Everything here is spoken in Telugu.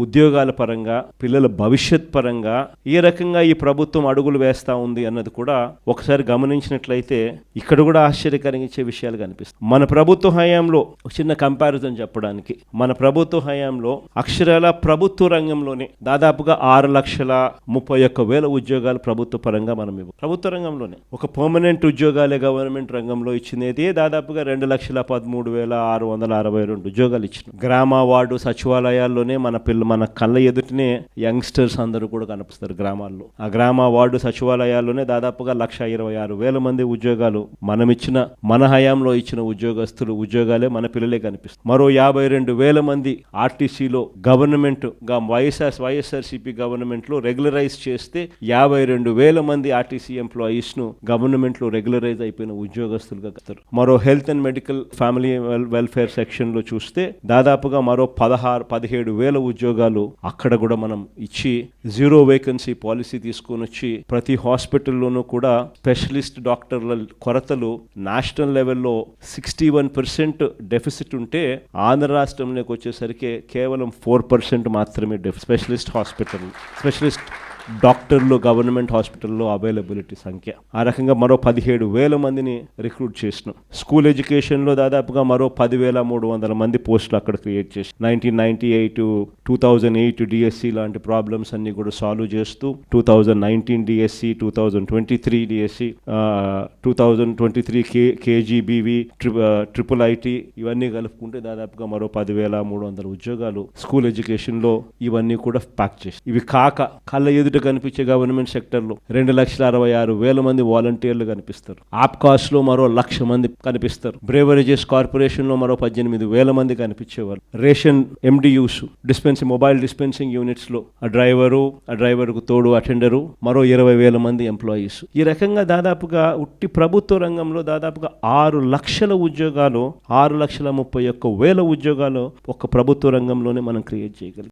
ఉద్యోగాల పరంగా, పిల్లల భవిష్యత్ పరంగా ఏ రకంగా ఈ ప్రభుత్వం అడుగులు వేస్తా ఉంది అన్నది కూడా ఒకసారి గమనించినట్లయితే ఇక్కడ కూడా ఆశ్చర్యకరంగా విషయాలు కనిపిస్తాయి. మన ప్రభుత్వ హయాంలో ఒక చిన్న కంపారిజన్ చెప్పడానికి, మన ప్రభుత్వ హయాంలో అక్షరాల ప్రభుత్వ రంగంలోనే దాదాపుగా 6,31,000 ఉద్యోగాలు ప్రభుత్వ పరంగా మనం ప్రభుత్వ రంగంలోనే ఒక పర్మనెంట్ ఉద్యోగాలే గవర్నమెంట్ రంగంలో ఇచ్చినది దాదాపుగా 2,13,662 ఉద్యోగాలు ఇచ్చినాం. గ్రామ వార్డు సచివాలయాల్లోనే మన కళ్ళ ఎదుటినే యంగ్స్టర్స్ అందరూ కూడా కనిపిస్తారు గ్రామాల్లో. ఆ గ్రామ వార్డు సచివాలయాల్లోనే దాదాపుగా 1,26,000 మంది ఉద్యోగాలు మన హయాంలో ఇచ్చిన ఉద్యోగాలే మన పిల్లలే కనిపిస్తారు. మరో 52,000 మంది ఆర్టీసీలో గవర్నమెంట్ వైఎస్ఆర్సీపీ గవర్నమెంట్ లో రెగ్యులరైజ్ చేస్తే 52,000 మంది ఆర్టీసీ ఎంప్లాయీస్ ను గవర్నమెంట్ లో రెగ్యులరైజ్ అయిపోయిన ఉద్యోగస్తులుగా కడతారు. మరో health and medical family welfare section లో చూస్తే దాదాపుగా మరో 17,000 ఉద్యోగాలు అక్కడ కూడా మనం ఇచ్చి జీరో వేకెన్సీ పాలసీ తీసుకొని వచ్చి ప్రతి హాస్పిటల్లోనూ కూడా స్పెషలిస్ట్ డాక్టర్ల కొరతలు నేషనల్ లెవెల్లో 61% డెఫిసిట్ ఉంటే ఆంధ్ర రాష్ట్రంలోకి వచ్చేసరికి కేవలం 4% మాత్రమే స్పెషలిస్ట్ డాక్టర్లు గవర్నమెంట్ హాస్పిటల్లో అవైలబిలిటీ సంఖ్య. ఆ రకంగా మరో 17,000 మందిని రిక్రూట్ చేసినాం. స్కూల్ ఎడ్యుకేషన్లో దాదాపుగా మరో 10,300 మంది పోస్టులు అక్కడ క్రియేట్ చేసి 1998 2008 డిఎస్సి లాంటి ప్రాబ్లమ్స్ అన్ని కూడా సాల్వ్ చేస్తూ 2019 DSC 2023 DSC 2023 KGBV triple IT ఇవన్నీ కలుపుకుంటే దాదాపుగా మరో 10,300 ఉద్యోగాలు స్కూల్ ఎడ్యుకేషన్లో ఇవన్నీ కూడా ప్యాక్ చేసి, ఇవి కాక కళ్ళ ఎదుట కనిపించే గవర్నమెంట్ సెక్టర్లో 2,66,000 మంది వాలంటీర్లు కనిపిస్తారు. ఆప్కాస్ లో మరో 1,00,000 మంది కనిపిస్తారు. బ్రేవరేజెస్ కార్పొరేషన్ లో మరో 18,000 మంది కనిపించేవారు. రేషన్ ఎండియూస్ మొబైల్ డిస్పెన్సింగ్ యూనిట్స్ లో ఆ డ్రైవర్ కు తోడు అటెండరు మరో 20,000 మంది ఎంప్లాయీస్. ఈ రకంగా దాదాపుగా ఉట్టి ప్రభుత్వ రంగంలో దాదాపుగా 6 లక్షల ఉద్యోగాలు 6,31,000 ఉద్యోగాలు ఒక ప్రభుత్వ రంగంలోనే మనం క్రియేట్ చేయగలిగాం.